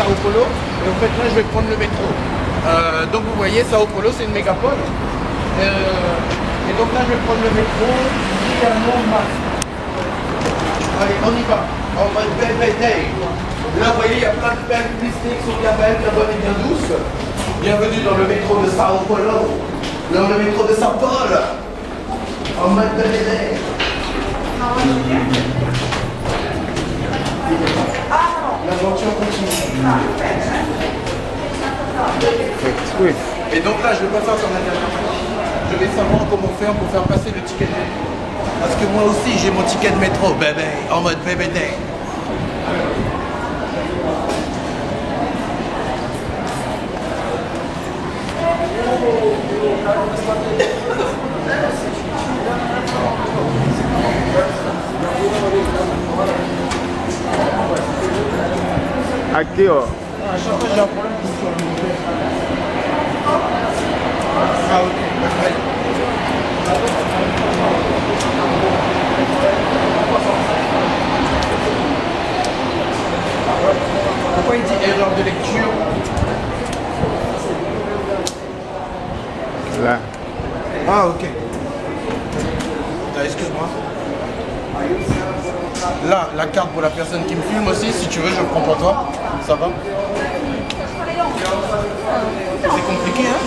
Sao Paulo. Et en fait là je vais prendre le métro. Donc vous voyez, Sao Paulo c'est une mégapole. Et donc là je vais prendre le métro. Allez, on y va. En mode BBD. Là vous voyez, il y a plein de belles publicités qui sont bien belles, bien bonnes et bien douces. Bienvenue dans le métro de Sao Paulo. Dans le métro de Sao Paulo. En mode BBD. L'aventure continue. Oui. Et donc là, je vais pas faire comme la dernière fois. Je vais savoir comment faire pour faire passer le ticket de métro. Parce que moi aussi, j'ai mon ticket de métro, bébé, en mode BBD. Aqui, ó. À chaque fois, j'ai un problème pour sur le moteur. Ah, ok. Pourquoi il dit erreur de lecture? Là. Ah, ok. Excuse-moi. Là, la carte pour la personne qui me filme aussi, si tu veux, je le prends pour toi. Ça va? C'est compliqué, hein?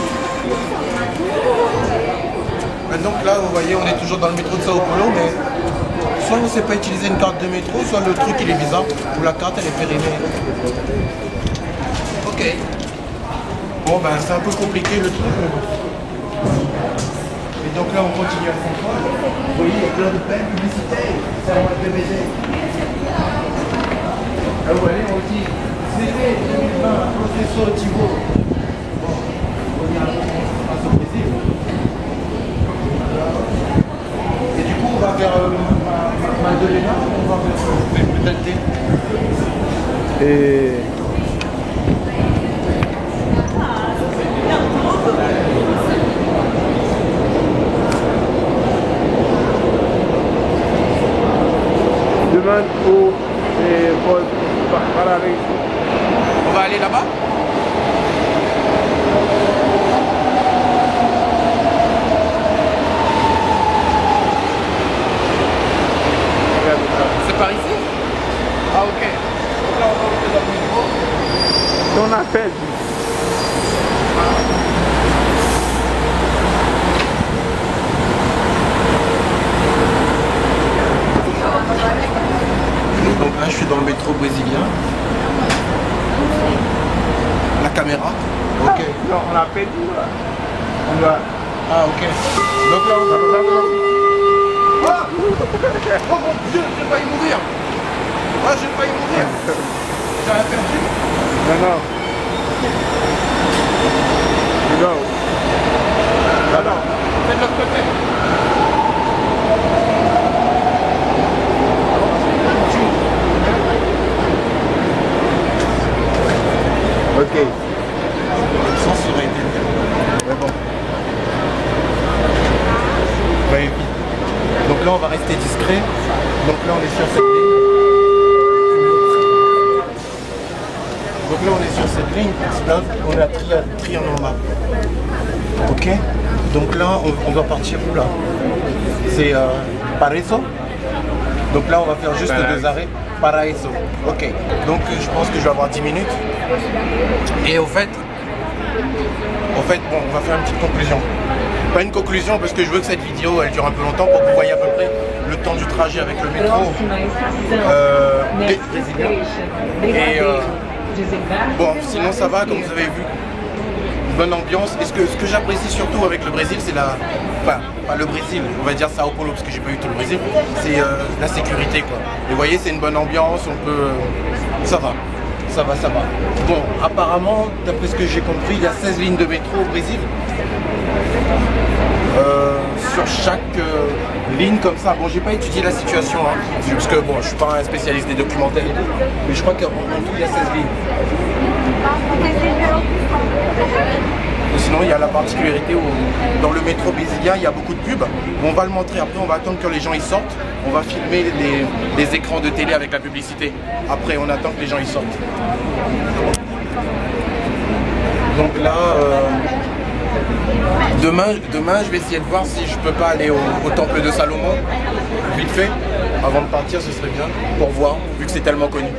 Donc là, vous voyez, on est toujours dans le métro de Sao Paulo, mais soit on ne sait pas utiliser une carte de métro, soit le truc il est bizarre, ou la carte elle est périmée. Ok. Bon ben c'est un peu compliqué le truc. Et donc là on continue à Saint-Paul. Vous voyez, il y a plein de belles publicités. C'est un mode BBD. Ah vous voyez, on dit CD 2020, Processo Tivo. Bon, on y a un au Brésil. Et du coup on va vers Madalena, on va vers Pétalté. Et... demande où para Rio. On va aller là-bas? C'est par ici? Ah ok. Donc là on va rentrer dans le métro. Ton appel. Donc là je suis dans le métro brésilien. La caméra. Ok. Non, on a perdu là. On doit... Ah ok. Donc là on va... Ah oh mon Dieu, j'ai failli mourir. Ah j'ai failli mourir. J'ai rien perdu. Non, non. You go. Non, non. C'est de l'autre côté. Ok. Sans serait été mieux. Mais bon. Ouais, vite. Donc là on va rester discret. Donc là on est sur cette ligne. Donc là on est sur cette ligne. Là on a trianormal. Ok. Donc là on va partir où là? C'est Paraíso. Donc là on va faire juste deux arrêts. Paraíso. Ok. Donc je pense que je vais avoir 10 minutes. Et au fait, bon, on va faire une petite conclusion. Pas une conclusion parce que je veux que cette vidéo elle dure un peu longtemps pour que vous voyez à peu près le temps du trajet avec le métro brésilien. Et bon, sinon ça va, comme vous avez vu. Bonne ambiance. Et ce que j'apprécie surtout avec le Brésil, c'est la... Enfin, pas le Brésil, on va dire Sao Paulo parce que j'ai pas eu tout le Brésil. C'est la sécurité quoi. Et vous voyez, c'est une bonne ambiance, on peut... Ça va. Ça va, ça va. Bon, apparemment, d'après ce que j'ai compris, il y a 16 lignes de métro au Brésil. Sur chaque ligne comme ça. Bon, j'ai pas étudié la situation, hein, parce que bon, je suis pas un spécialiste des documentaires et tout, mais je crois qu'en tout, il y a 16 lignes. Et sinon, il y a la particularité où dans le métro brésilien, il y a beaucoup de pubs. On va le montrer après, on va attendre que les gens y sortent. On va filmer les écrans de télé avec la publicité. Après, on attend que les gens y sortent. Donc là, demain, je vais essayer de voir si je peux pas aller au temple de Salomon, vite fait, avant de partir, ce serait bien, pour voir, vu que c'est tellement connu.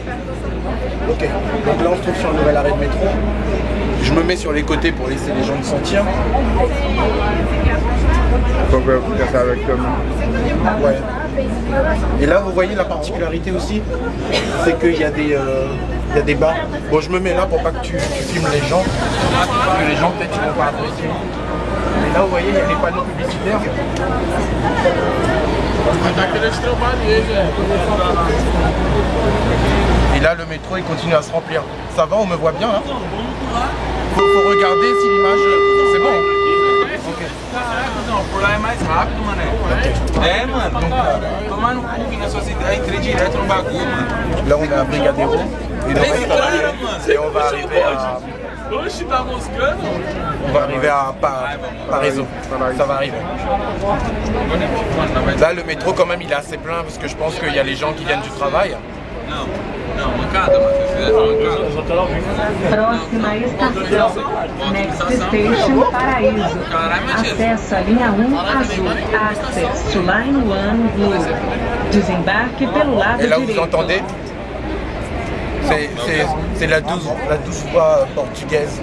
Ok, donc là on se trouve sur le nouvel arrêt de métro. Je me mets sur les côtés pour laisser les gens me sentir. Faut que vous fassiez avec toi. Ouais. Et là, vous voyez la particularité aussi, c'est qu'il y a des bars. Bon, je me mets là pour pas que tu filmes les gens, parce que les gens peut-être ils vont pas apprécier. Et là, vous voyez, il y a les panneaux publicitaires. Et là, le métro, il continue à se remplir. Ça va, on me voit bien là? Faut regarder si l'image... C'est bon? Não, por lá é mais rápido, mané. É, mano. Tomar no cu que na sua cidade, entrei direto no bagulho, mano. Là, on est à Brigadero. Et on va arriver à... Oxe, tá moscando? On va arriver à Paraíso. Ça va arriver. Là, le métro, quand même, il est assez plein parce que je pense qu'il y a les gens qui viennent du travail. Não, não, mancada, mano. Se fizer mancada. Próxima estação, Next Station Paraíso. Acesso à linha 1 azul. Access to Line 1 blue. Desembarque pelo lado Et là, direito. vous entendez, c'est la douce voix portugaise.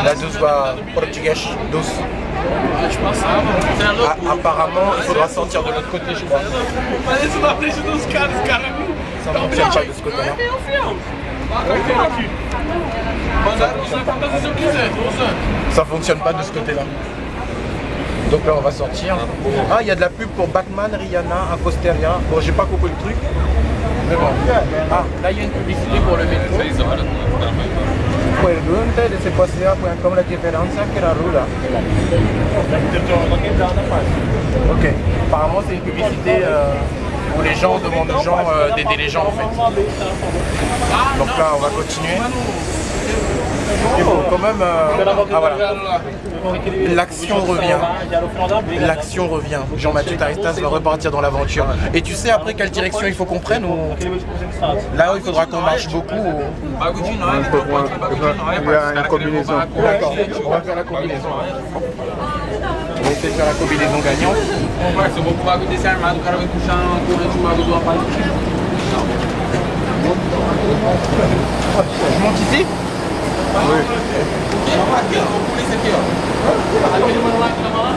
La douce voix portugaise, douce. Apparemment, il faudra sortir de l'autre côté, je crois. Parece na frente dos caras, os caras. Ça ne fonctionne pas de ce côté-là. Mandaram usar quantas vezes eu quiser, tô usando. Ça fonctionne pas de ce côté-là. Donc là, on va sortir. Ah, il y a de la pub pour Batman, Rihanna, Acosteria. Bon, j'ai pas compris le truc. Mais bon. Ah, là, il y a une publicité pour le métro. 6 horas, Pregunta de se pasea como la diferencia que la ruda. Ok. Apparemment, c'est une publicité où les gens demandent aux gens d'aider les gens en fait. Donc là, on va continuer. Et bon, quand même, ah voilà. L'action revient. L'action revient. Jean-Mathieu Taristas va repartir dans l'aventure. Et tu sais après quelle direction il faut qu'on prenne ou... Là, il faudra qu'on marche beaucoup. Ou... bagulho de nós, então pode ser bagulho de nós, Il y a une combinaison. D'accord, on va faire la combinaison. On va essayer de faire la combinaison gagnante. Parça, eu vou pro bagulho desse armado, o cara vai puxar uma corrente, um bagulho do rapaz. Je monte ici? Aqui, ó, vou por isso aqui, ó. Aquele mano lá que tava lá?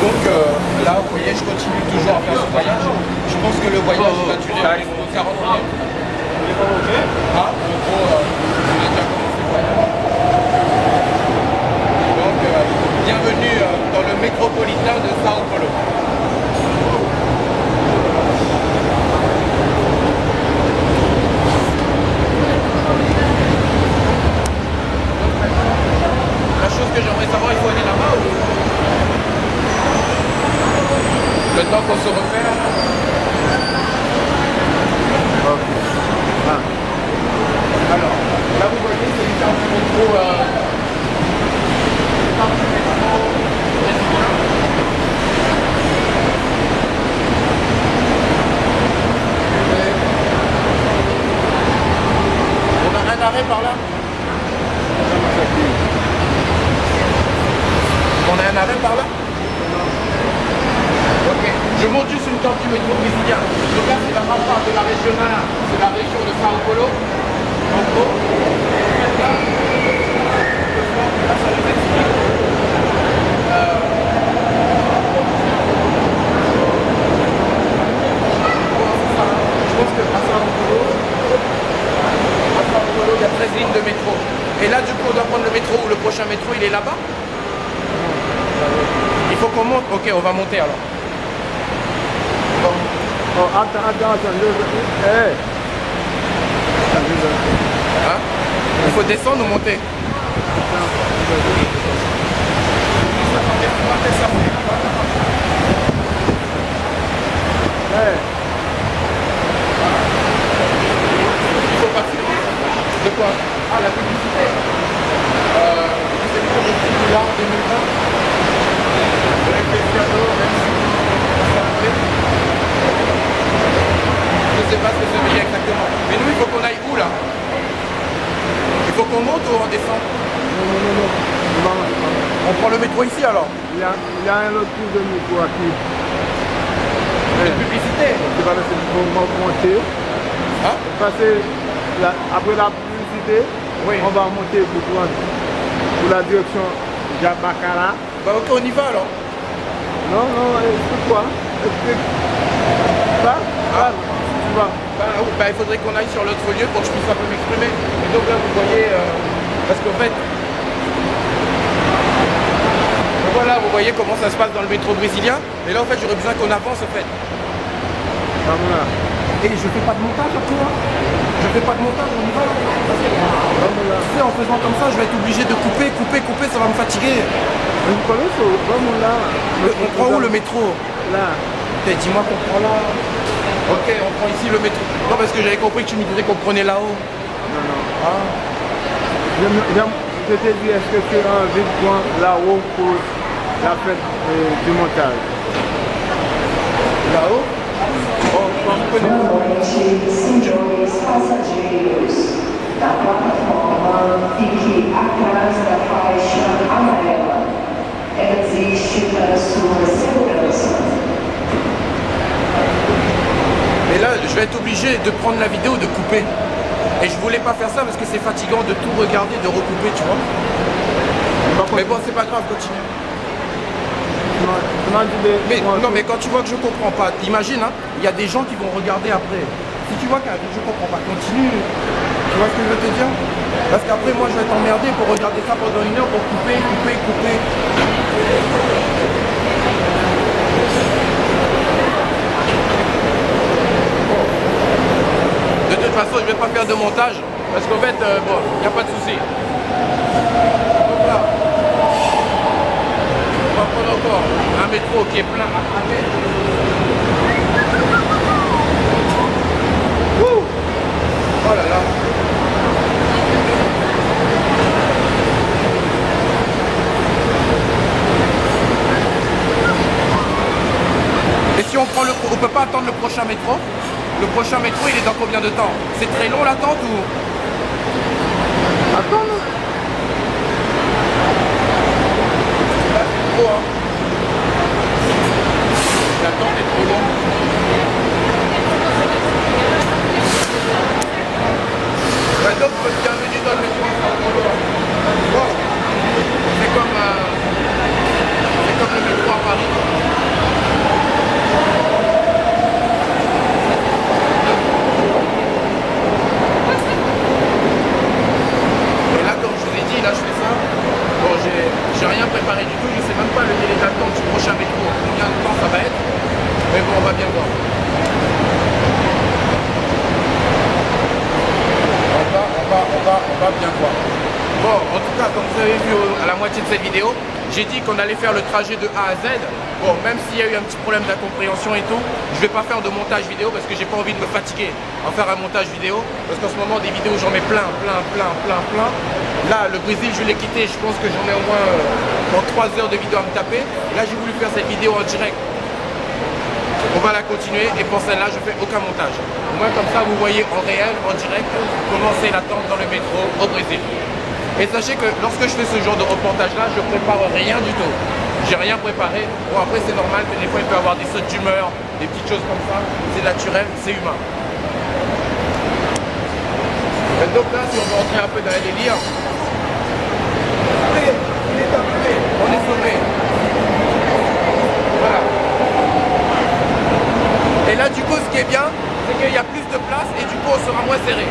Donc là, vous voyez, je continue toujours à faire ce voyage. Je pense que le voyage va durer 40 minutes. Ah, en gros, on a déjà commencé le voyage. Donc, bienvenue dans le métropolitain de Sao Paulo. La chose que j'aimerais savoir, il faut aller là-bas ou... Le temps qu'on se repère. Alors, là vous voyez, c'est une carte du métro. On a un arrêt par là. On a un arrêt par là. Ok, je monte juste une carte du métro brésilien. Donc là, c'est la map de la régionale, c'est la région de Sao Paulo. En gros, là, ça nous explique. Je pense que à Sao Paulo, il y a 13 lignes de métro. Et là, du coup, on doit prendre le métro ou le prochain métro, il est là-bas. Il faut qu'on monte. Ok, on va monter alors. Oh, attends. Hey. Hein? Il faut descendre ou monter? Hey. Il faut passer. De quoi? Ah, la publicité. C'est pour le là en 2020. Je sais pas ce que ça veut dire exactement. Mais nous, il faut qu'on aille où là? Il faut qu'on monte ou on descend? Non. On prend le métro ici alors? Il y a un autre type de métro aquí. Une publicité? Tu vas laisser monter. Hein? Après la publicité, Oui. on va monter pour la direction Jabakara. Bah ok, on y va alors. Non, explique quoi? Explique. Ça, tu vas. Bah, il faudrait qu'on aille sur l'autre lieu pour que je puisse un peu m'exprimer. Et donc là, vous voyez, parce qu'en fait, voilà, vous voyez comment ça se passe dans le métro brésilien. Et là, en fait, j'aurais besoin qu'on avance, en fait. Vamos là. Et je fais pas de montage après là. Je fais pas de montage, on y va. Parce que, tu sais, en faisant comme ça, je vais être obligé de couper, ça va me fatiguer. Vous connaissez, vamos là. On prend où le métro? Là. Dis-moi qu'on prend là. Ok, on prend ici le métro. Non, parce que j'avais compris que tu me disais qu'on prenait là-haut. Non. Ah. Je t'ai dit, est-ce que tu as envie de prendre là-haut pour la fête du montage? Là-haut? Senhores passageiros, da plataforma fique atrás da faixa amarela. Ela existe para sua segurança. Et là, je vais être obligé de prendre la vidéo, de couper. Et je voulais pas faire ça parce que c'est fatigant de tout regarder, de recouper, tu vois. Mais bon, c'est pas grave, continue. Mais, non, mais quand tu vois que je comprends pas, imagine, hein, il y a des gens qui vont regarder après. Si tu vois que je comprends pas, continue. Tu vois ce que je veux te dire? Parce qu'après, moi, je vais t'emmerder pour regarder ça pendant une heure pour couper. De toute façon, je vais pas faire de montage parce qu'en fait, bon, il n'y a pas de souci. Donc là, on va prendre encore un métro qui est plein à craquer. Oh là là. Et si on prend on peut pas attendre le prochain métro? Le prochain métro, il est dans combien de temps? C'est très long l'attente ou? Attends, non. Là, c'est trop, hein. L'attente est trop longue. Bah donc, bienvenue dans le métro. Bon. C'est comme le métro à Paris. Là je fais ça, bon j'ai rien préparé du tout, je sais même pas le délai d'attente du prochain métro, combien de temps ça va être, mais bon on va bien voir. On va bien voir. Bon, en tout cas, comme vous avez vu à la moitié de cette vidéo, j'ai dit qu'on allait faire le trajet de A à Z. Bon, même s'il y a eu un petit problème d'incompréhension et tout, je vais pas faire de montage vidéo parce que j'ai pas envie de me fatiguer en faire un montage vidéo. Parce qu'en ce moment, des vidéos, j'en mets plein. Là, le Brésil, je l'ai quitté, je pense que j'en ai au moins pour 3 heures de vidéo à me taper. Là, j'ai voulu faire cette vidéo en direct. On va la continuer et pour celle-là, je fais aucun montage. Au moins, comme ça, vous voyez en réel, en direct, comment c'est l'attente dans le métro au Brésil. Et sachez que lorsque je fais ce genre de reportage-là, je prépare rien du tout. J'ai rien préparé. Bon, après, c'est normal que des fois, il peut y avoir des sautes d'humeur, des petites choses comme ça. C'est naturel, c'est humain. Et donc là, si on veut rentrer un peu dans les délires, il est arrivé, on est sauvé. Voilà. Et là, du coup, ce qui est bien, c'est qu'il y a plus de place et du coup, on sera moins serré.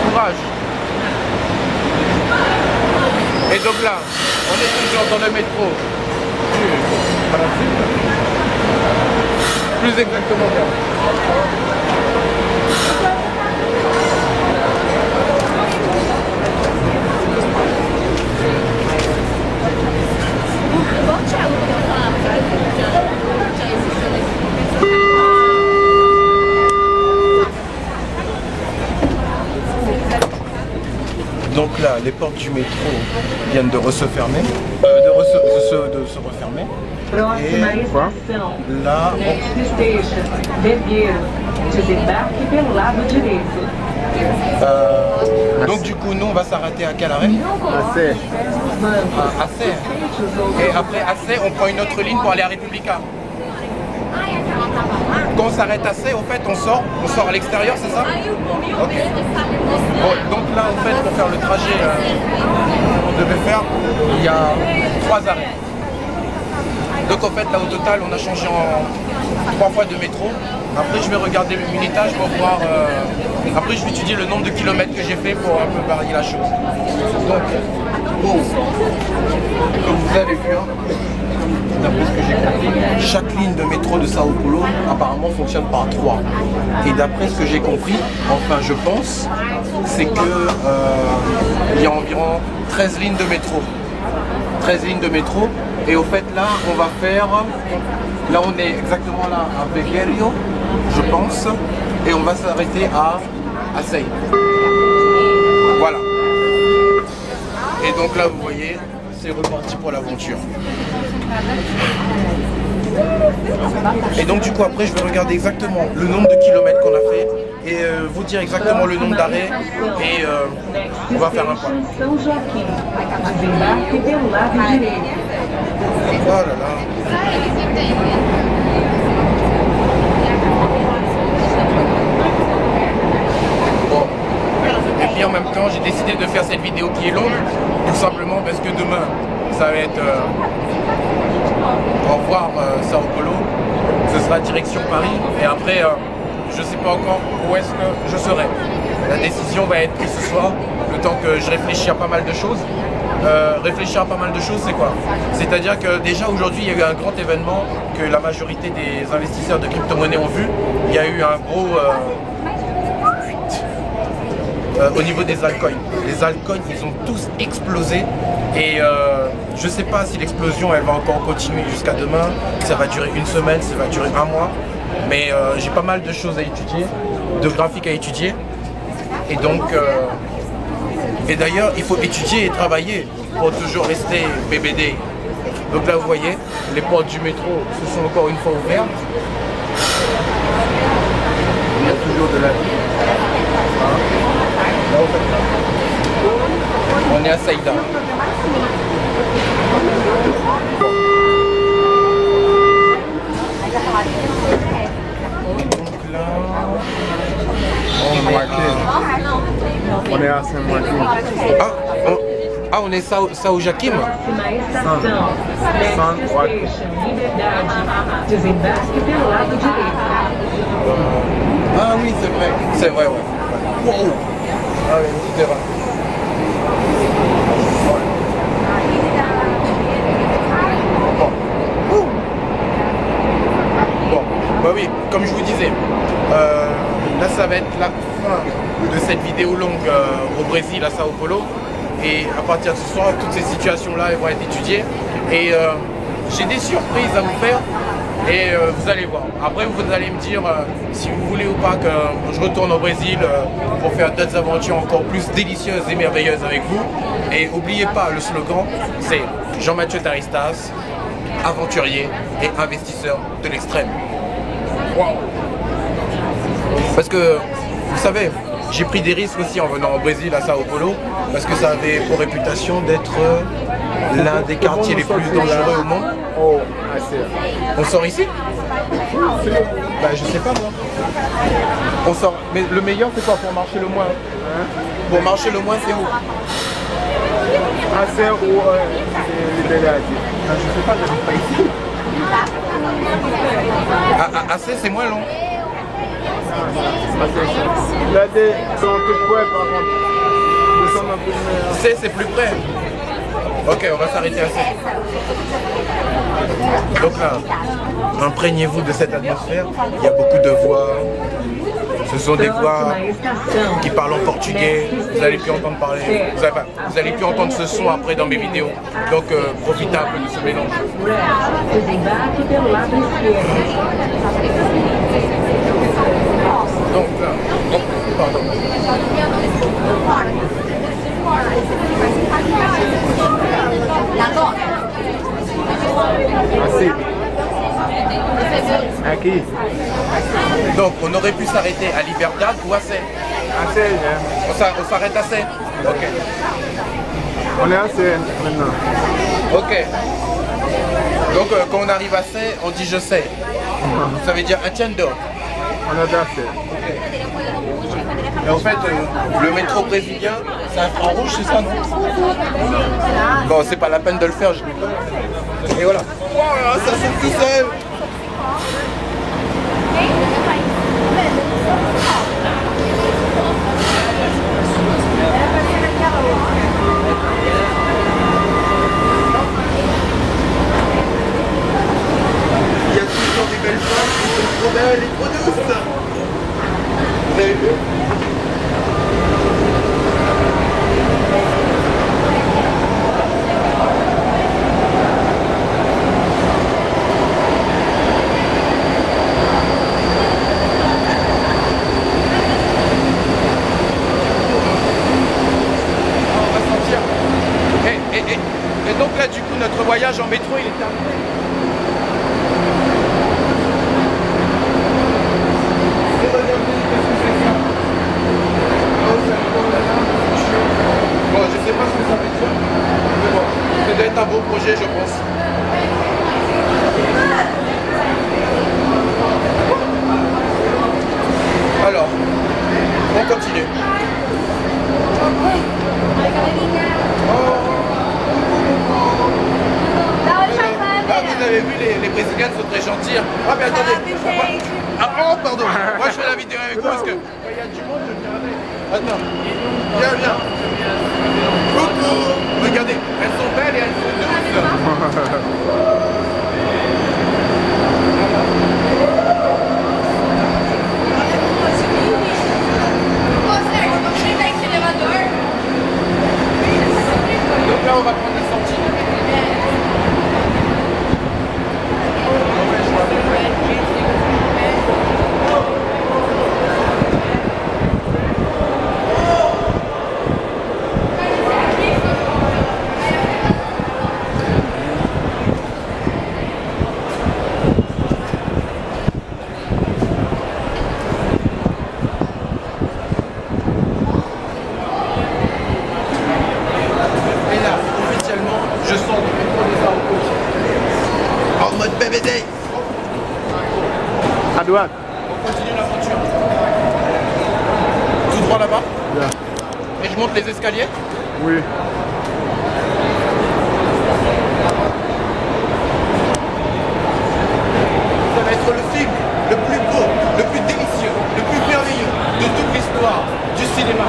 Courage. Et donc là, on est toujours dans le métro plus exactement bien. Donc là, les portes du métro viennent de se refermer. Próxima Et estação, là, Next Station, Bebeiro. Desembarque pelo lado direito. donc du coup, nous, on va s'arrêter à quel arrêt? Assez. À Assé. Et après Assé, on prend une autre ligne pour aller à Republica. Quand on s'arrête à Assé, en fait, on sort à l'extérieur, c'est ça? Ok. Bon, donc là, en fait, pour faire le trajet qu'on devait faire, il y a 3 arrêts. Donc en fait, là, au total, on a changé en 3 fois de métro. Après, je vais regarder le minutage pour voir... Après, je vais étudier le nombre de kilomètres que j'ai fait pour un peu varier la chose. Donc, bon, comme vous avez vu, d'après ce que j'ai compris, chaque ligne de métro de Sao Paulo apparemment fonctionne par 3. Et d'après ce que j'ai compris, enfin je pense, c'est que il y a environ 13 lignes de métro. 13 lignes de métro. Et au fait là, on va faire... Là on est exactement là à Beguerio, je pense. Et on va s'arrêter à Assei. Voilà. Et donc là vous voyez, c'est reparti pour l'aventure. Et donc du coup après je vais regarder exactement le nombre de kilomètres qu'on a fait et vous dire exactement le nombre d'arrêts et on va faire un point. São Joaquim. Desembarque pelo lado direito. Oh là là. Bon. Et puis en même temps j'ai décidé de faire cette vidéo qui est longue, tout simplement parce que demain ça va être au revoir Sao Paulo, ce sera direction Paris et après je sais pas encore où est-ce que je serai. La décision va être prise ce soir, le temps que je réfléchis à pas mal de choses. Réfléchir à pas mal de choses, c'est quoi? C'est-à-dire que déjà aujourd'hui il y a eu un grand événement que la majorité des investisseurs de crypto-monnaies ont vu. Il y a eu un gros au niveau des altcoins. Les altcoins ils ont tous explosé et je sais pas si l'explosion elle va encore continuer jusqu'à demain, ça va durer une semaine, ça va durer un mois, mais j'ai pas mal de choses à étudier, de graphiques à étudier et donc et d'ailleurs il faut étudier et travailler pour toujours rester BBD. Donc là vous voyez, les portes du métro se sont encore une fois ouvertes. Il y a toujours de la vie. On est à Saïda. Donc là, On est à Saint-Joaquim. On est Sao Joaquim. Próxima estação, Next Station, Liberdade. Desembarque pelo lado direito. Ah oui, c'est vrai. C'est vrai, ouais. Wow. Ah oui, c'est vrai. Bon, bah oui, comme je vous disais, là ça va être la fin de cette vidéo longue au Brésil, à Sao Paulo. Et à partir de ce soir, toutes ces situations-là vont être étudiées. Et j'ai des surprises à vous faire. Et vous allez voir. Après, vous allez me dire si vous voulez ou pas que je retourne au Brésil pour faire d'autres aventures encore plus délicieuses et merveilleuses avec vous. Et n'oubliez pas, le slogan, c'est Jean-Mathieu Taristas, aventurier et investisseur de l'extrême. Wow. Parce que, vous savez, j'ai pris des risques aussi en venant au Brésil à Sao Paulo, parce que ça avait pour réputation d'être l'un des quartiers les plus dangereux au monde. Oh, assez. On sort ici? Bah je sais pas moi. On sort. Mais le meilleur c'est quoi pour marcher le moins? Pour marcher le moins c'est où? Assez ou Liberdade? Je sais pas, j'habite pas ici. Assez c'est moins long. Là, sont tout près par contre. Nous sommes un peu meilleurs. C'est plus près. Ok, on va s'arrêter à ça. Donc là, imprégnez-vous de cette atmosphère. Il y a beaucoup de voix. Ce sont des voix qui parlent en portugais. Vous allez plus entendre parler. Vous allez plus entendre ce son après dans mes vidéos. Donc profitez un peu de ce mélange. Donc là, oh, pardon. À qui? Donc on aurait pu s'arrêter à Libertad ou à Sey. À Sey, hein? On s'arrête à Sey. Ok. On est à Sey maintenant. Ok. Donc quand on arrive à Sey, on dit je sais. Ça veut dire entiendo. On est à Sey. Et en fait, le métro brésilien, c'est un frein rouge, c'est ça, non? Bon, c'est pas la peine de le faire, je l'ai pas. Et voilà. Wow, ça s'ouvre tout seul. Il y a toujours des belles femmes qui sont trop belles et trop douces. Vous avez vu? Et donc là du coup notre voyage en métro il est terminé. Et regardez qu'est-ce que c'est ça. Oh, ça tourne là. Bon, je sais pas ce que ça veut dire. Mais bon, ça doit être un beau projet je pense. Alors, on continue. Ah, vous avez vu, les Brésiliennes sont très gentilles. Ah, mais attendez. Ah, oh, pardon. Moi, je fais la vidéo avec vous parce que il y a du monde, je viens avec. Attends. Viens. Coucou. Regardez, elles sont belles et elles sont douces. Donc là, on va prendre la sortie. À droite. On continue l'aventure. Tout droit là-bas. Bien. Et je monte les escaliers. Oui. Ça va être le film le plus beau, le plus délicieux, le plus merveilleux de toute l'histoire du cinéma.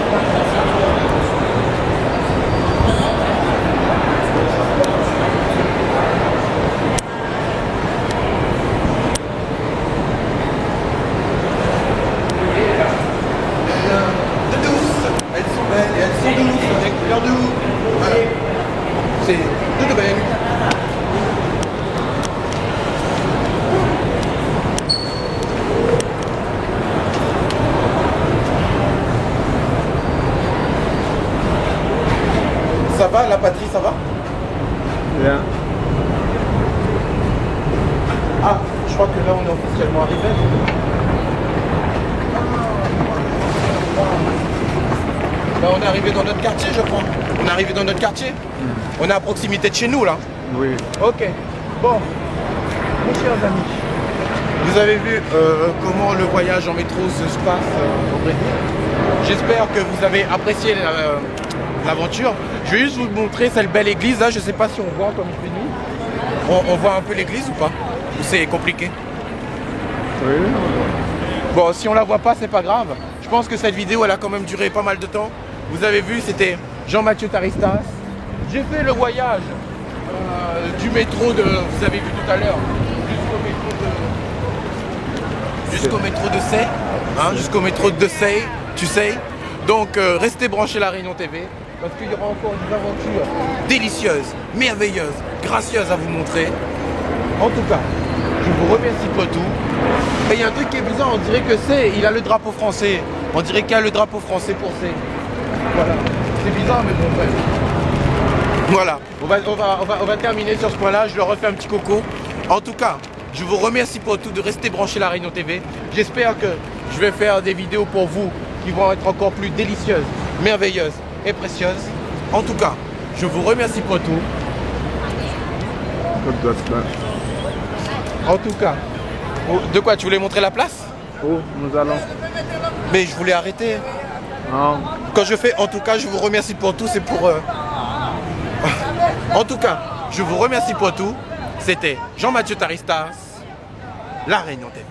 C'est tout de belle. Ça va, la patrie, ça va? Bien. Ah, je crois que là on est officiellement arrivé. Là on est arrivé dans notre quartier je crois. On est arrivé dans notre quartier. On est à proximité de chez nous là. Oui. Ok. Bon. Mes chers amis, vous avez vu comment le voyage en métro se passe au Brésil. J'espère que vous avez apprécié l'aventure. Je vais juste vous montrer cette belle église là. Je sais pas si on voit comme il fait nuit. On voit un peu l'église ou pas? Ou c'est compliqué? Oui. Bon, si on la voit pas, c'est pas grave. Je pense que cette vidéo, elle a quand même duré pas mal de temps. Vous avez vu, c'était Jean-Mathieu Taristas. J'ai fait le voyage du métro de, vous avez vu tout à l'heure, jusqu'au métro de Sey, hein, jusqu'au métro de Sey, tu sais. Donc, restez branchés La Réunion TV, parce qu'il y aura encore des aventures délicieuses, merveilleuses, gracieuses à vous montrer. En tout cas, je vous remercie pour tout. Et il y a un truc qui est bizarre, on dirait que Sey, il a le drapeau français. On dirait qu'il y a le drapeau français pour Sey. Voilà. C'est bizarre, mais bon, bref. Voilà. On va terminer sur ce point-là. Je leur refais un petit coco. En tout cas, Je vous remercie pour tout de rester branché La Réunion TV. J'espère que je vais faire des vidéos pour vous qui vont être encore plus délicieuses, merveilleuses et précieuses. En tout cas, je vous remercie pour tout. En tout cas, de quoi tu voulais montrer la place? Où nous allons? Mais je voulais arrêter. Non. Quand je fais en tout cas, je vous remercie pour tout, c'est pour... En tout cas, je vous remercie pour tout. C'était Jean-Mathieu Taristas, La Réunion TV.